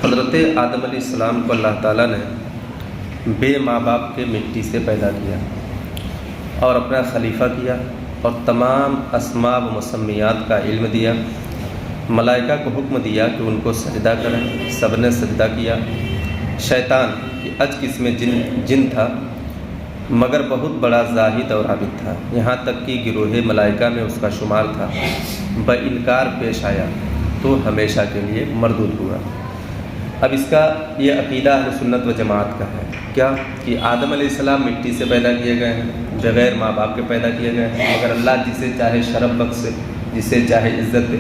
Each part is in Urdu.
حضرت آدم علیہ السلام کو اللہ تعالیٰ نے بے ماں باپ کے مٹی سے پیدا کیا اور اپنا خلیفہ کیا اور تمام اسماء و مسمیات کا علم دیا۔ ملائکہ کو حکم دیا کہ ان کو سجدہ کریں، سب نے سجدہ کیا۔ شیطان کی قسم جن تھا مگر بہت بڑا زاہد اور عابد تھا، یہاں تک کہ گروہ ملائکہ میں اس کا شمار تھا۔ بانکار پیش آیا تو ہمیشہ کے لیے مردود ہوا۔ اب اس کا یہ عقیدہ اہل سنت و جماعت کا ہے کیا کہ آدم علیہ السلام مٹی سے پیدا کیے گئے ہیں، بغیر ماں باپ کے پیدا کیے گئے ہیں، مگر اللہ جسے چاہے شرف بخشے، جسے چاہے عزت دے،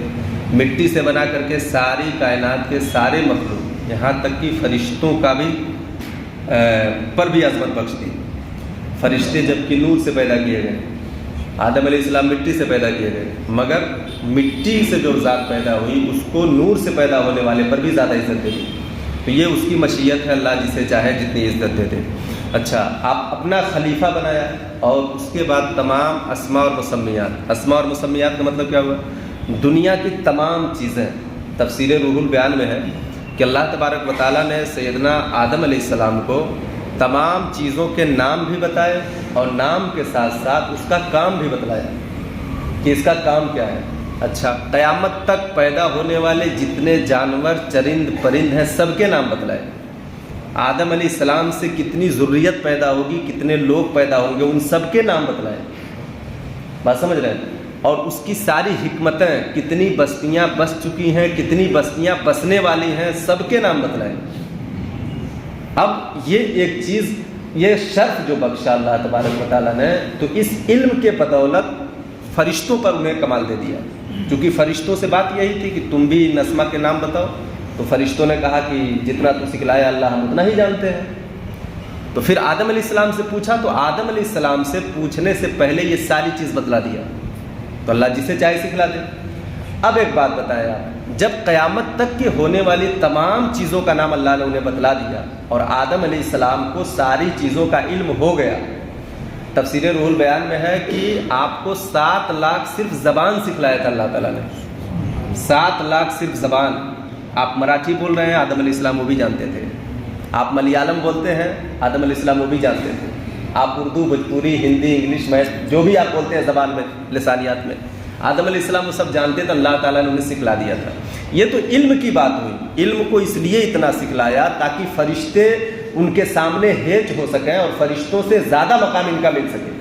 مٹی سے بنا کر کے ساری کائنات کے سارے مخلوق یہاں تک کہ فرشتوں کا بھی پر بھی عظمت بخش دی۔ فرشتے جبکہ نور سے پیدا کیے گئے، آدم علیہ السلام مٹی سے پیدا کیے گئے، مگر مٹی سے جو ذات پیدا ہوئی اس کو نور سے پیدا ہونے والے پر بھی زیادہ عزت دے دی۔ تو یہ اس کی مشیت ہے، اللہ جسے چاہے جتنی عزت دے دے۔ اچھا، آپ اپنا خلیفہ بنایا اور اس کے بعد تمام اسماء اور مسمیات۔ اسماء اور مسمیات کا مطلب کیا ہوا؟ دنیا کی تمام چیزیں۔ تفسیر روح البیان میں ہے کہ اللہ تبارک و تعالیٰ نے سیدنا آدم علیہ السلام کو تمام چیزوں کے نام بھی بتائے اور نام کے ساتھ ساتھ اس کا کام بھی بتلایا کہ اس کا کام کیا ہے۔ اچھا، قیامت تک پیدا ہونے والے جتنے جانور چرند پرند ہیں سب کے نام بتلائے۔ آدم علیہ السلام سے کتنی ذریت پیدا ہوگی، کتنے لوگ پیدا ہوں گے، ان سب کے نام بتلائے۔ بات سمجھ رہے ہیں؟ اور اس کی ساری حکمتیں، کتنی بستیاں بس چکی ہیں، کتنی بستیاں بسنے والی ہیں، سب کے نام بتلائے۔ اب یہ ایک چیز، یہ شرف جو بخشا اللہ تبارک و تعالیٰ نے، تو اس علم کے بدولت فرشتوں پر انہیں کمال دے دیا۔ کیونکہ فرشتوں سے بات یہی تھی کہ تم بھی ان اسماء کے نام بتاؤ، تو فرشتوں نے کہا کہ جتنا تو سکھلایا اللہ ہم اتنا ہی جانتے ہیں۔ تو پھر آدم علیہ السلام سے پوچھا، تو آدم علیہ السلام سے پوچھنے سے پہلے یہ ساری چیز بتلا دیا، تو اللہ جسے چاہے سکھلا دے۔ اب ایک بات بتایا، جب قیامت تک کی ہونے والی تمام چیزوں کا نام اللہ نے انہیں بتلا دیا اور آدم علیہ السلام کو ساری چیزوں کا علم ہو گیا، تفسیر روح البیان میں ہے کہ آپ کو 7 لاکھ صرف زبان سکھلایا تھا اللہ تعالیٰ نے۔ 7 لاکھ صرف زبان۔ آپ مراٹھی بول رہے ہیں، آدم علیہ السلام وہ بھی جانتے تھے۔ آپ ملیالم بولتے ہیں، آدم علیہ السلام وہ بھی جانتے تھے۔ آپ اردو، بھوجپوری، ہندی، انگلش میں جو بھی آپ بولتے ہیں زبان میں، لسانیات میں، آدم علیہ السلام وہ سب جانتے تھے، اللہ تعالیٰ نے انہیں سکھلا دیا تھا۔ یہ تو علم کی بات ہوئی۔ علم کو اس لیے اتنا سکھلایا تاکہ فرشتے ان کے سامنے ہیچ ہو سکیں اور فرشتوں سے زیادہ مقام ان کا مل سکے۔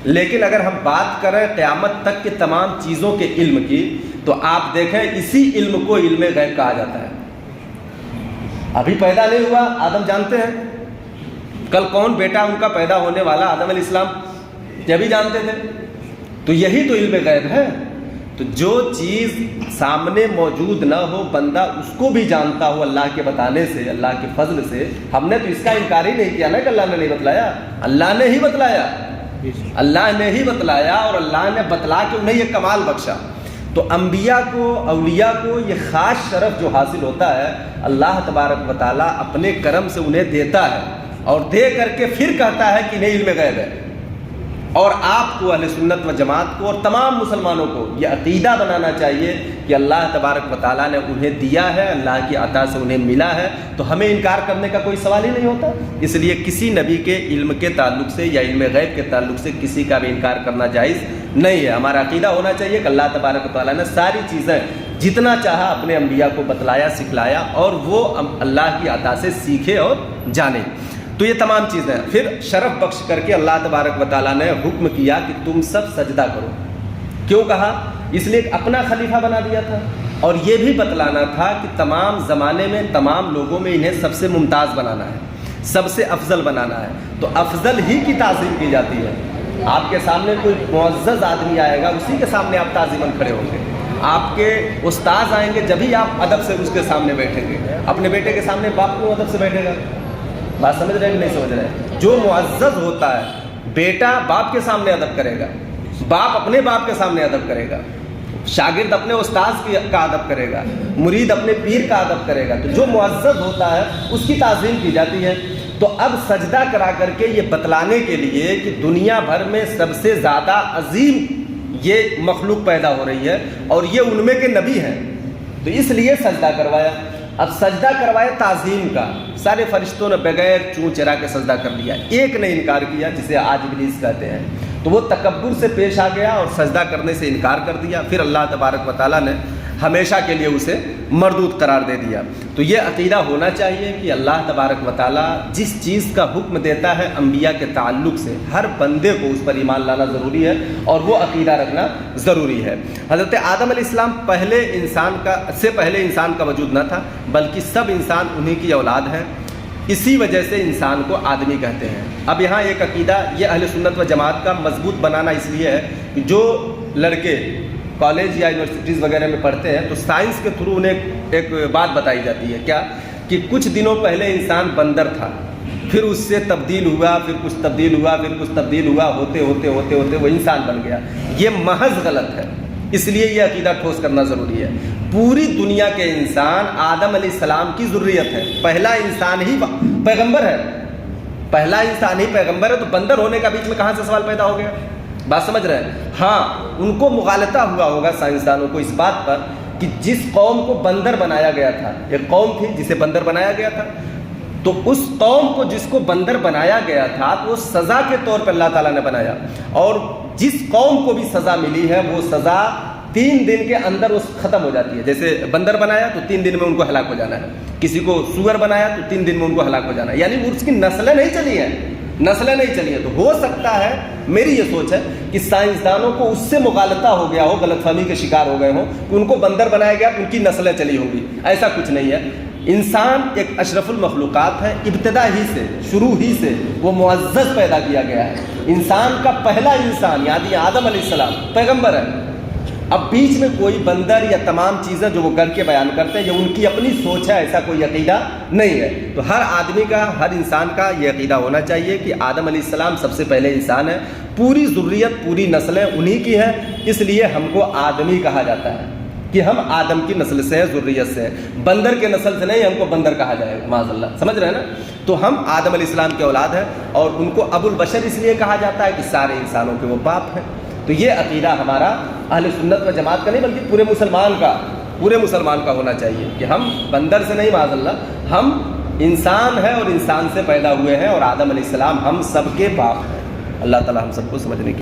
لیکن اگر ہم بات کریں قیامت تک کے تمام چیزوں کے علم کی، تو آپ دیکھیں اسی علم کو علم غیب کہا جاتا ہے۔ ابھی پیدا نہیں ہوا، آدم جانتے ہیں کل کون بیٹا ان کا پیدا ہونے والا، آدم علیہ السلام یہ بھی جانتے تھے۔ تو یہی تو علم غیب ہے۔ تو جو چیز سامنے موجود نہ ہو، بندہ اس کو بھی جانتا ہو اللہ کے بتانے سے، اللہ کے فضل سے۔ ہم نے تو اس کا انکار ہی نہیں کیا نا کہ اللہ نے نہیں بتلایا، اللہ نے ہی بتلایا، اللہ نے ہی بتلایا، اور اللہ نے بتلا کے انہیں یہ کمال بخشا۔ تو انبیاء کو، اولیاء کو یہ خاص شرف جو حاصل ہوتا ہے، اللہ تبارک و تعالیٰ اپنے کرم سے انہیں دیتا ہے، اور دے کر کے پھر کہتا ہے کہ نہیں علم غیب ہے۔ اور آپ کو، اہل سنت و جماعت کو اور تمام مسلمانوں کو یہ عقیدہ بنانا چاہیے کہ اللہ تبارک و تعالیٰ نے انہیں دیا ہے، اللہ کی عطا سے انہیں ملا ہے، تو ہمیں انکار کرنے کا کوئی سوال ہی نہیں ہوتا۔ اس لیے کسی نبی کے علم کے تعلق سے یا علم غیب کے تعلق سے کسی کا بھی انکار کرنا جائز نہیں ہے۔ ہمارا عقیدہ ہونا چاہیے کہ اللہ تبارک و تعالیٰ نے ساری چیزیں جتنا چاہا اپنے انبیاء کو بتلایا، سکھلایا، اور وہ اللہ کی عطا سے سیکھے اور جانے۔ تو یہ تمام چیزیں پھر شرف بخش کر کے اللہ تبارک و تعالیٰ نے حکم کیا کہ تم سب سجدہ کرو۔ کیوں کہا؟ اس لیے اپنا خلیفہ بنا دیا تھا، اور یہ بھی بتلانا تھا کہ تمام زمانے میں، تمام لوگوں میں انہیں سب سے ممتاز بنانا ہے، سب سے افضل بنانا ہے۔ تو افضل ہی کی تعظیم کی جاتی ہے۔ آپ کے سامنے کوئی معزز آدمی آئے گا، اسی کے سامنے آپ تعظیماً کھڑے ہوں گے۔ آپ کے استاذ آئیں گے، جبھی آپ ادب سے اس کے سامنے بیٹھیں گے۔ اپنے بیٹے کے سامنے باپ کو ادب سے بیٹھے گا۔ بات سمجھ رہے ہیں کہ نہیں سمجھ رہے ہیں؟ جو معزز ہوتا ہے، بیٹا باپ کے سامنے ادب کرے گا، باپ اپنے باپ کے سامنے ادب کرے گا، شاگرد اپنے استاذ کا ادب کرے گا، مرید اپنے پیر کا ادب کرے گا۔ تو جو معزز ہوتا ہے اس کی تعظیم کی جاتی ہے۔ تو اب سجدہ کرا کر کے یہ بتلانے کے لیے کہ دنیا بھر میں سب سے زیادہ عظیم یہ مخلوق پیدا ہو رہی ہے اور یہ ان میں کے نبی ہیں، تو اس لیے سجدہ کروایا۔ اب سجدہ کروائے تعظیم کا، سارے فرشتوں نے بغیر چوں چرا کے سجدہ کر لیا، ایک نے انکار کیا جسے آج ابلیس کہتے ہیں، تو وہ تکبر سے پیش آ گیا اور سجدہ کرنے سے انکار کر دیا، پھر اللہ تبارک و تعالیٰ نے ہمیشہ کے لیے اسے مردود قرار دے دیا۔ تو یہ عقیدہ ہونا چاہیے کہ اللہ تبارک و تعالیٰ جس چیز کا حکم دیتا ہے انبیاء کے تعلق سے، ہر بندے کو اس پر ایمان لانا ضروری ہے اور وہ عقیدہ رکھنا ضروری ہے۔ حضرت آدم علیہ السلام پہلے انسان کا وجود نہ تھا، بلکہ سب انسان انہی کی اولاد ہیں، اسی وجہ سے انسان کو آدمی کہتے ہیں۔ اب یہاں ایک عقیدہ یہ اہل سنت و جماعت کا مضبوط بنانا اس لیے ہے کہ جو لڑکے کالج یا یونیورسٹیز وغیرہ میں پڑھتے ہیں تو سائنس کے تھرو انہیں ایک بات بتائی جاتی ہے، کیا کہ کچھ دنوں پہلے انسان بندر تھا، پھر اس سے تبدیل ہوا، پھر کچھ تبدیل ہوا، پھر کچھ تبدیل ہوا، ہوتے ہوتے ہوتے ہوتے وہ انسان بن گیا۔ یہ محض غلط ہے، اس لیے یہ عقیدہ ٹھوس کرنا ضروری ہے۔ پوری دنیا کے انسان آدم علیہ السلام کی ذریت ہے، پہلا انسان ہی پیغمبر ہے، پہلا انسان ہی پیغمبر ہے، تو بندر ہونے کا بیچ میں کہاں سے سوال پیدا ہو گیا؟ بات سمجھ رہے ہیں؟ ہاں، ان کو مغالطہ ہوا ہوگا سائنسدانوں کو اس بات پر کہ جس قوم کو بندر بنایا گیا تھا، ایک قوم تھی جسے بندر بنایا گیا تھا، تو اس قوم کو جس کو بندر بنایا گیا تھا تو وہ سزا کے طور پر اللہ تعالیٰ نے بنایا، اور جس قوم کو بھی سزا ملی ہے وہ سزا 3 دن کے اندر اس ختم ہو جاتی ہے۔ جیسے بندر بنایا تو 3 دن میں ان کو ہلاک ہو جانا ہے، کسی کو سور بنایا تو 3 دن میں ان کو ہلاک ہو جانا ہے، یعنی اس کی نسلیں نہیں چلی ہیں، تو ہو سکتا ہے، میری یہ سوچ ہے کہ سائنسدانوں کو اس سے مغالطہ ہو گیا ہو، غلط فہمی کے شکار ہو گئے ہوں کہ ان کو بندر بنایا گیا، ان کی نسلیں چلی ہوں گی، ایسا کچھ نہیں ہے۔ انسان ایک اشرف المخلوقات ہے، ابتدا ہی سے، شروع ہی سے وہ معزز پیدا کیا گیا ہے۔ انسان کا پہلا انسان یعنی آدم علیہ السلام پیغمبر ہے۔ اب بیچ میں کوئی بندر یا تمام چیزیں جو وہ کر کے بیان کرتے ہیں یہ ان کی اپنی سوچ ہے، ایسا کوئی عقیدہ نہیں ہے۔ تو ہر آدمی کا، ہر انسان کا یہ عقیدہ ہونا چاہیے کہ آدم علیہ السلام سب سے پہلے انسان ہے، پوری ذریت، پوری نسلیں انہی کی ہیں، اس لیے ہم کو آدمی کہا جاتا ہے کہ ہم آدم کی نسل سے ہیں، ذریت سے ہیں، بندر کے نسل سے نہیں ہم کو بندر کہا جائے گا، معاذ اللہ، سمجھ رہے ہیں نا؟ تو ہم آدم علیہ السلام کے اولاد ہیں، اور ان کو ابو البشر اس لیے کہا جاتا ہے کہ سارے انسانوں کے وہ باپ ہیں۔ تو یہ عقیدہ ہمارا اہل سنت و جماعت کا نہیں بلکہ پورے مسلمان کا ہونا چاہیے کہ ہم بندر سے نہیں، معاذ اللہ، ہم انسان ہیں اور انسان سے پیدا ہوئے ہیں، اور آدم علیہ السلام ہم سب کے باپ ہیں۔ اللہ تعالی ہم سب کو سمجھنے کی